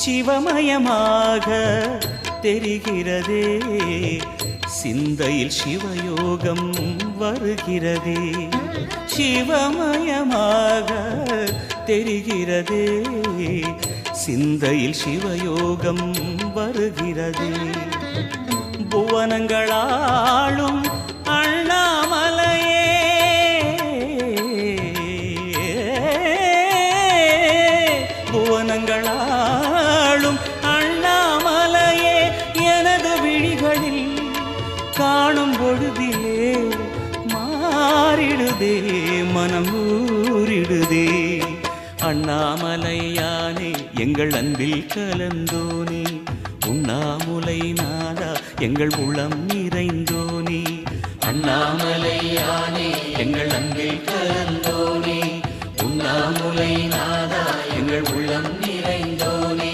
சிவமயமாக தெரிகிறதே, சிந்தையில் சிவயோகம் வருகிறதே. சிவமயமாக தெரிகிறதே, சிந்தையில் சிவயோகம் வருகிறதே. புவனங்களாளும் அண்ணாமலையே, புவனங்களாளும் அண்ணாமலையே, எனது விழிகளில் காணும் பொழுதிலே மாறிடுதே, மனம் ஊறிடுதே. அண்ணாமலையானே எங்கள் அன்பில் கலந்தோனே, உண்ணாமுலை நாதா எங்கள் உளம் நிறைந்தோனே. அண்ணாமலையானே எங்கள் அன்பில் கலந்தோனே, உண்ணாமுலை நாதா எங்கள் உள்ளம்